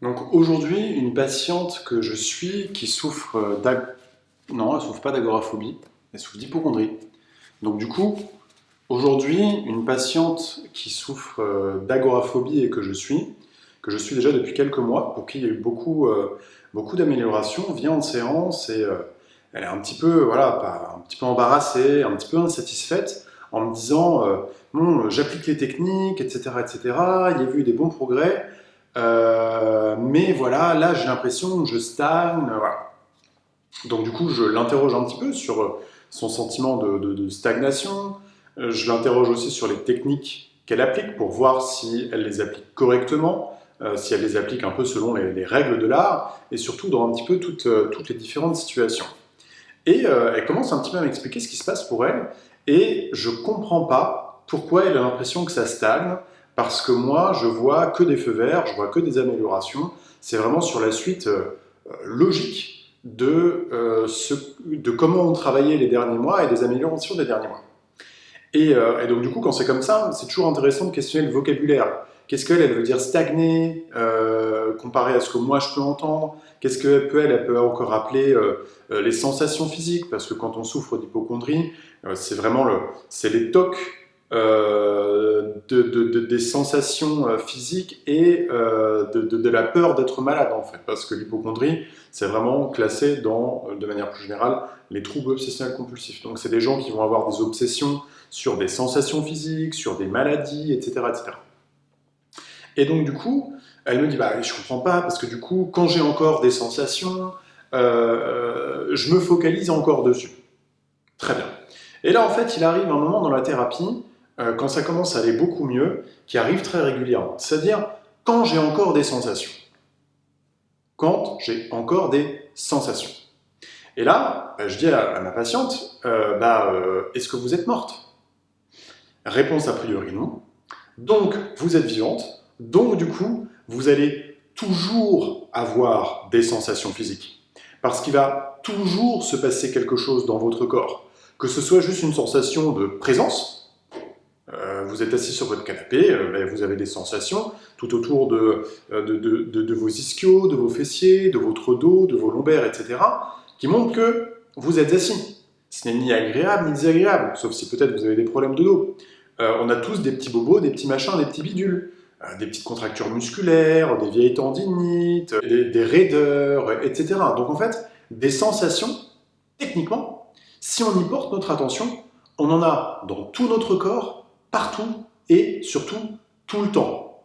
Donc aujourd'hui, une patiente que je suis qui souffre Non, elle souffre pas d'agoraphobie, elle souffre d'hypocondrie. Donc du coup, aujourd'hui, une patiente qui souffre d'agoraphobie et que je suis déjà depuis quelques mois, pour qui il y a eu beaucoup d'améliorations, vient en séance et elle est un petit peu, voilà, un petit peu embarrassée, un petit peu insatisfaite, en me disant bon, j'applique les techniques, etc., etc. Il y a eu des bons progrès, mais voilà, là j'ai l'impression que je stagne. Voilà. Donc du coup, je l'interroge un petit peu sur son sentiment de stagnation. Je l'interroge aussi sur les techniques qu'elle applique pour voir si elle les applique correctement, si elle les applique un peu selon les règles de l'art, et surtout dans un petit peu toutes les différentes situations. Et elle commence un petit peu à m'expliquer ce qui se passe pour elle, et je comprends pas pourquoi elle a l'impression que ça stagne, parce que moi, je vois que des feux verts, je vois que des améliorations. C'est vraiment sur la suite logique de comment on travaillait les derniers mois et des améliorations des derniers mois. Et donc du coup, quand c'est comme ça, c'est toujours intéressant de questionner le vocabulaire. Qu'est-ce qu'elle veut dire stagner, comparé à ce que moi je peux entendre? Qu'est-ce qu'elle peut, elle peut encore appeler les sensations physiques? Parce que quand on souffre d'hypocondrie, c'est vraiment c'est les tocs des sensations physiques et de la peur d'être malade en fait. Parce que l'hypocondrie, c'est vraiment classé dans, de manière plus générale, les troubles obsessionnels compulsifs. Donc c'est des gens qui vont avoir des obsessions sur des sensations physiques, sur des maladies, etc., etc. Et donc du coup, elle me dit, bah je comprends pas, parce que du coup, quand j'ai encore des sensations, je me focalise encore dessus. Très bien. Et là, en fait, il arrive un moment dans la thérapie, quand ça commence à aller beaucoup mieux, qui arrive très régulièrement. C'est-à-dire, quand j'ai encore des sensations. Quand j'ai encore des sensations. Et là, je dis à ma patiente, est-ce que vous êtes morte? Réponse a priori non. Donc, vous êtes vivante. Donc, du coup, vous allez toujours avoir des sensations physiques. Parce qu'il va toujours se passer quelque chose dans votre corps. Que ce soit juste une sensation de présence. Vous êtes assis sur votre canapé, vous avez des sensations tout autour de vos ischios, de vos fessiers, de votre dos, de vos lombaires, etc. qui montrent que vous êtes assis. Ce n'est ni agréable ni désagréable, sauf si peut-être vous avez des problèmes de dos. On a tous des petits bobos, des petits machins, des petits bidules, des petites contractures musculaires, des vieilles tendinites, des raideurs, etc. Donc en fait, des sensations, techniquement, si on y porte notre attention, on en a dans tout notre corps, partout et surtout tout le temps.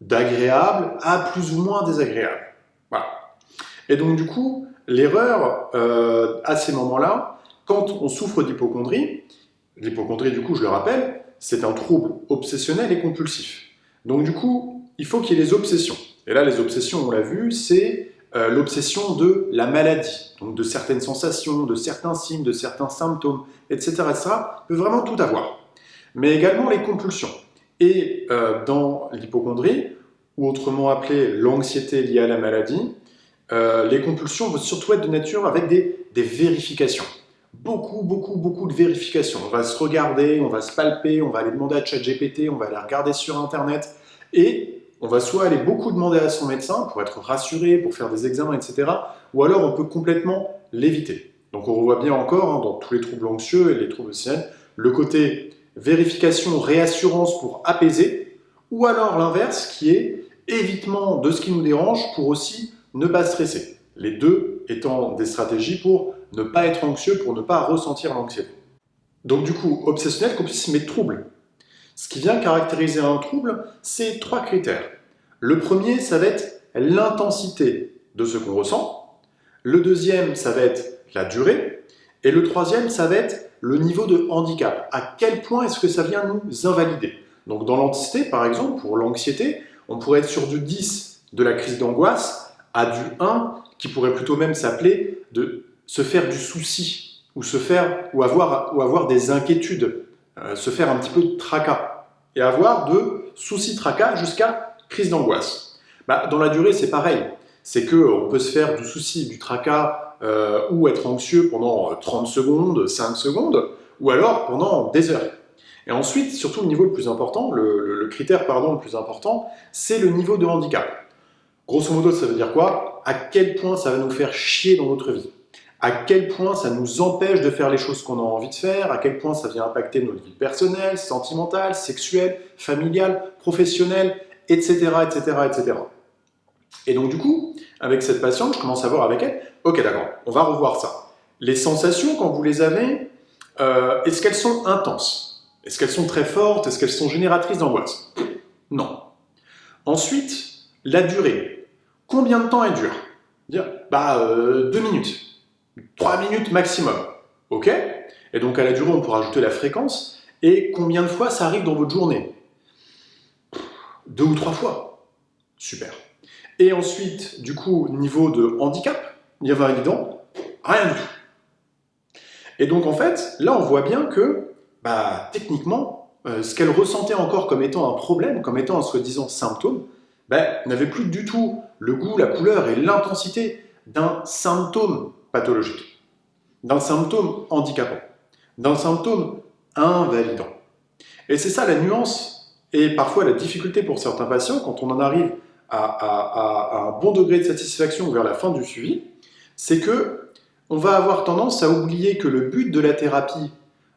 D'agréable à plus ou moins désagréable. Voilà. Et donc du coup, l'erreur à ces moments-là, quand on souffre d'hypocondrie, l'hypocondrie du coup, je le rappelle, c'est un trouble obsessionnel et compulsif. Donc du coup, il faut qu'il y ait les obsessions. Et là, les obsessions, on l'a vu, c'est l'obsession de la maladie, donc de certaines sensations, de certains signes, de certains symptômes, etc., etc. On peut vraiment tout avoir. Mais également les compulsions. Et dans l'hypocondrie, ou autrement appelée l'anxiété liée à la maladie, les compulsions vont surtout être de nature avec des vérifications. Beaucoup de vérifications. On va se regarder, on va se palper, on va aller demander à ChatGPT, on va aller regarder sur Internet, et on va soit aller beaucoup demander à son médecin pour être rassuré, pour faire des examens, etc., ou alors on peut complètement l'éviter. Donc on revoit bien encore, dans tous les troubles anxieux et les troubles obsessionnels, le côté vérification, réassurance pour apaiser, ou alors l'inverse qui est évitement de ce qui nous dérange pour aussi ne pas stresser. Les deux étant des stratégies pour ne pas être anxieux, pour ne pas ressentir l'anxiété. Donc du coup, obsessionnel, compulsif, mais trouble. Ce qui vient caractériser un trouble, c'est 3 critères. Le premier, ça va être l'intensité de ce qu'on ressent. Le deuxième, ça va être la durée. Et le troisième, ça va être le niveau de handicap. À quel point est-ce que ça vient nous invalider? Donc dans l'anxiété, par exemple, pour l'anxiété, on pourrait être sur du 10 de la crise d'angoisse à du 1 qui pourrait plutôt même s'appeler de se faire du souci ou avoir des inquiétudes, se faire un petit peu de tracas et avoir de soucis tracas jusqu'à crise d'angoisse. Dans la durée, c'est pareil. C'est qu'on peut se faire du souci, du tracas ou être anxieux pendant 30 secondes, 5 secondes, ou alors pendant des heures. Et ensuite, surtout le niveau le plus important, le critère le plus important, c'est le niveau de handicap. Grosso modo, ça veut dire quoi? À quel point ça va nous faire chier dans notre vie? À quel point ça nous empêche de faire les choses qu'on a envie de faire? À quel point ça vient impacter notre vie personnelle, sentimentale, sexuelle, familiale, professionnelle, etc., etc., etc. Et donc du coup, avec cette patiente, je commence à voir avec elle, ok d'accord, on va revoir ça. Les sensations, quand vous les avez, est-ce qu'elles sont intenses? Est-ce qu'elles sont très fortes? Est-ce qu'elles sont génératrices d'angoisse? Non. Ensuite, la durée. Combien de temps elle dure? Dire, 2 minutes, 3 minutes maximum. Ok? Et donc à la durée, on pourra ajouter la fréquence. Et combien de fois ça arrive dans votre journée? 2 ou 3 fois. Super. Et ensuite, du coup, niveau de handicap, invalidant, rien du tout. Et donc en fait, là on voit bien que, techniquement, ce qu'elle ressentait encore comme étant un problème, comme étant un soi-disant symptôme, n'avait plus du tout le goût, la couleur et l'intensité d'un symptôme pathologique, d'un symptôme handicapant, d'un symptôme invalidant. Et c'est ça la nuance et parfois la difficulté pour certains patients quand on en arrive à un bon degré de satisfaction vers la fin du suivi, c'est que on va avoir tendance à oublier que le but de la thérapie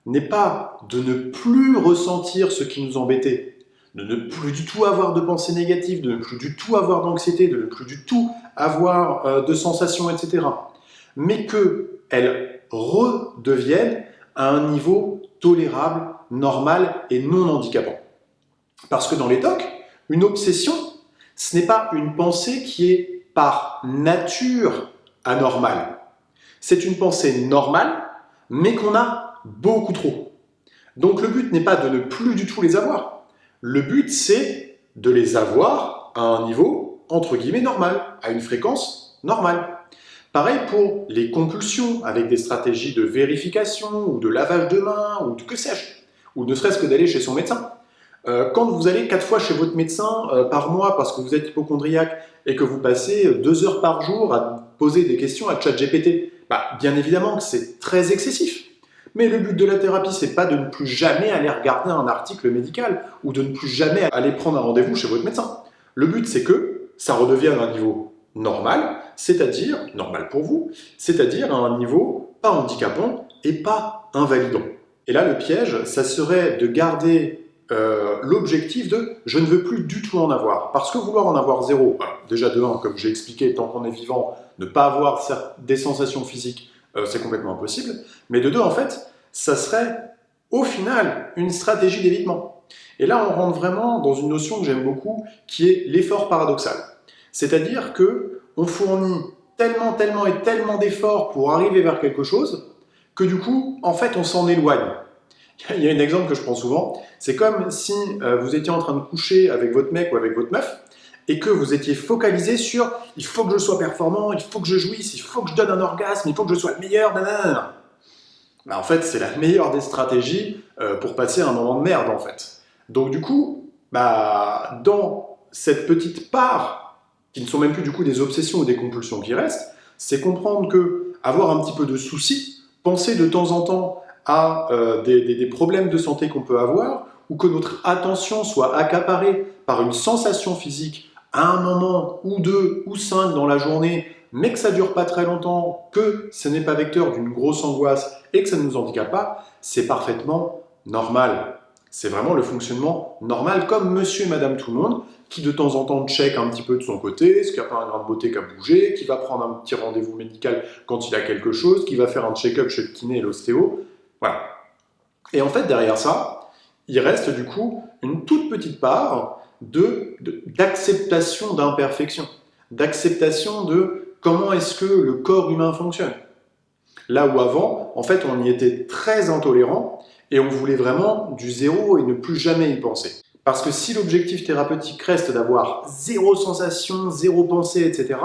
n'est pas de ne plus ressentir ce qui nous embêtait, de ne plus du tout avoir de pensées négatives, de ne plus du tout avoir d'anxiété, de ne plus du tout avoir de sensations, etc. Mais qu'elles redeviennent à un niveau tolérable, normal et non handicapant. Parce que dans les TOC, une obsession, ce n'est pas une pensée qui est par nature anormale. C'est une pensée normale, mais qu'on a beaucoup trop. Donc le but n'est pas de ne plus du tout les avoir. Le but, c'est de les avoir à un niveau, entre guillemets, normal, à une fréquence normale. Pareil pour les compulsions, avec des stratégies de vérification, ou de lavage de main, ou de que sais-je, ou ne serait-ce que d'aller chez son médecin. Quand vous allez 4 fois chez votre médecin par mois parce que vous êtes hypocondriaque et que vous passez 2 heures par jour à poser des questions à ChatGPT, bien évidemment que c'est très excessif. Mais le but de la thérapie, c'est pas de ne plus jamais aller regarder un article médical ou de ne plus jamais aller prendre un rendez-vous chez votre médecin. Le but, c'est que ça redevienne un niveau normal, c'est-à-dire, normal pour vous, c'est-à-dire à un niveau pas handicapant et pas invalidant. Et là, le piège, ça serait de garder l'objectif de « je ne veux plus du tout en avoir ». Parce que vouloir en avoir zéro, alors, déjà de 1, comme j'ai expliqué, tant qu'on est vivant, ne pas avoir des sensations physiques, c'est complètement impossible. Mais de 2, en fait, ça serait au final une stratégie d'évitement. Et là, on rentre vraiment dans une notion que j'aime beaucoup, qui est l'effort paradoxal. C'est-à-dire qu'on fournit tellement d'efforts pour arriver vers quelque chose, que du coup, en fait, on s'en éloigne. Il y a un exemple que je prends souvent, c'est comme si vous étiez en train de coucher avec votre mec ou avec votre meuf, et que vous étiez focalisé sur « il faut que je sois performant, il faut que je jouisse, il faut que je donne un orgasme, il faut que je sois le meilleur, nanana ». En fait, c'est la meilleure des stratégies pour passer un moment de merde, en fait. Donc du coup, dans cette petite part, qui ne sont même plus du coup des obsessions ou des compulsions qui restent, c'est comprendre que avoir un petit peu de soucis, penser de temps en temps à des problèmes de santé qu'on peut avoir, ou que notre attention soit accaparée par une sensation physique à un moment, ou 2, ou 5 dans la journée, mais que ça ne dure pas très longtemps, que ce n'est pas vecteur d'une grosse angoisse et que ça ne nous handicape pas, c'est parfaitement normal. C'est vraiment le fonctionnement normal, comme monsieur et madame tout le monde, qui de temps en temps check un petit peu de son côté, est-ce qu'il n'y a pas un grain de beauté qui a bougé, qui va prendre un petit rendez-vous médical quand il a quelque chose, qui va faire un check-up chez le kiné et l'ostéo. Voilà. Et en fait, derrière ça, il reste du coup une toute petite part d'acceptation d'imperfection, d'acceptation de comment est-ce que le corps humain fonctionne. Là où avant, en fait, on y était très intolérant et on voulait vraiment du zéro et ne plus jamais y penser. Parce que si l'objectif thérapeutique reste d'avoir zéro sensation, zéro pensée, etc.,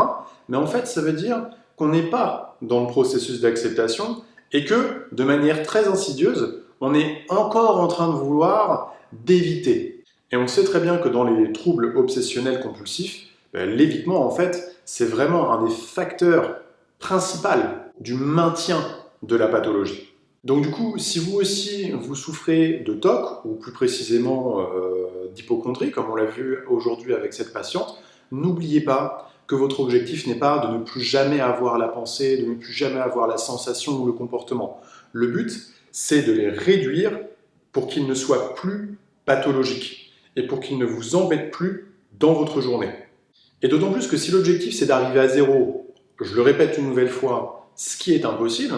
mais en fait, ça veut dire qu'on n'est pas dans le processus d'acceptation et que, de manière très insidieuse, on est encore en train de vouloir d'éviter. Et on sait très bien que dans les troubles obsessionnels compulsifs, l'évitement, en fait, c'est vraiment un des facteurs principaux du maintien de la pathologie. Donc du coup, si vous aussi, vous souffrez de TOC, ou plus précisément d'hypocondrie, comme on l'a vu aujourd'hui avec cette patiente, n'oubliez pas que votre objectif n'est pas de ne plus jamais avoir la pensée, de ne plus jamais avoir la sensation ou le comportement. Le but, c'est de les réduire pour qu'ils ne soient plus pathologiques et pour qu'ils ne vous embêtent plus dans votre journée. Et d'autant plus que si l'objectif c'est d'arriver à zéro, je le répète une nouvelle fois, ce qui est impossible,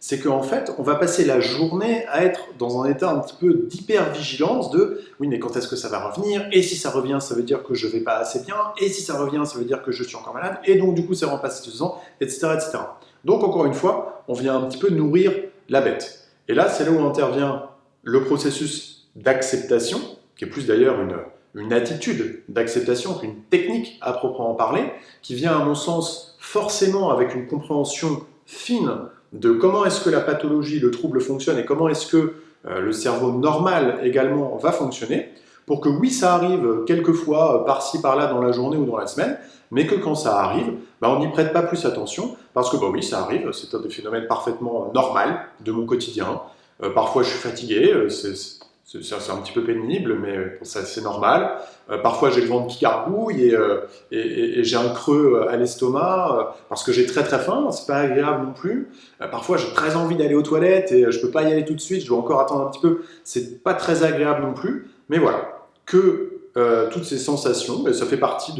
c'est qu'en fait, on va passer la journée à être dans un état un petit peu d'hypervigilance de « oui, mais quand est-ce que ça va revenir? Et si ça revient, ça veut dire que je ne vais pas assez bien. Et si ça revient, ça veut dire que je suis encore malade. Et donc, du coup, ça va en passer 2 ans, etc., etc. » Donc, encore une fois, on vient un petit peu nourrir la bête. Et là, c'est là où intervient le processus d'acceptation, qui est plus d'ailleurs une attitude d'acceptation qu'une technique à proprement parler, qui vient, à mon sens, forcément avec une compréhension fine de comment est-ce que la pathologie, le trouble fonctionne et comment est-ce que le cerveau normal également va fonctionner, pour que oui, ça arrive quelquefois par-ci, par-là dans la journée ou dans la semaine, mais que quand ça arrive, on n'y prête pas plus attention, parce que oui, ça arrive, c'est un des phénomènes parfaitement normal de mon quotidien. Parfois je suis fatigué, c'est un petit peu pénible, mais c'est normal. Parfois, j'ai le ventre qui gargouille et j'ai un creux à l'estomac parce que j'ai très très faim, c'est pas agréable non plus. Parfois, j'ai très envie d'aller aux toilettes et je peux pas y aller tout de suite, je dois encore attendre un petit peu. C'est pas très agréable non plus, mais voilà, que toutes ces sensations, ça fait partie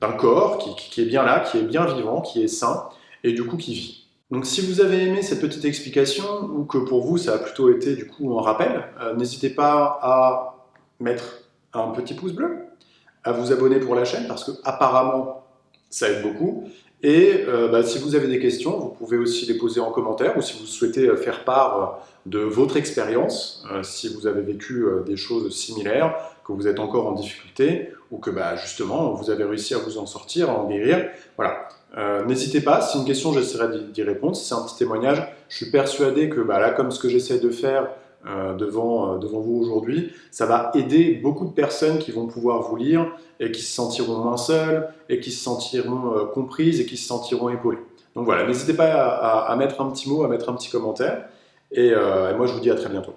d'un corps qui est bien là, qui est bien vivant, qui est sain et du coup qui vit. Donc si vous avez aimé cette petite explication, ou que pour vous ça a plutôt été du coup un rappel, n'hésitez pas à mettre un petit pouce bleu, à vous abonner pour la chaîne, parce que apparemment ça aide beaucoup. Et si vous avez des questions, vous pouvez aussi les poser en commentaire, ou si vous souhaitez faire part de votre expérience, si vous avez vécu des choses similaires, que vous êtes encore en difficulté, ou que justement vous avez réussi à vous en sortir, à en guérir. Voilà. N'hésitez pas, si c'est une question, j'essaierai d'y répondre. Si c'est un petit témoignage, je suis persuadé que là, comme ce que j'essaie de faire devant vous aujourd'hui, ça va aider beaucoup de personnes qui vont pouvoir vous lire et qui se sentiront moins seules et qui se sentiront comprises et qui se sentiront épaulées. Donc voilà, n'hésitez pas à mettre un petit mot, à mettre un petit commentaire et moi je vous dis à très bientôt.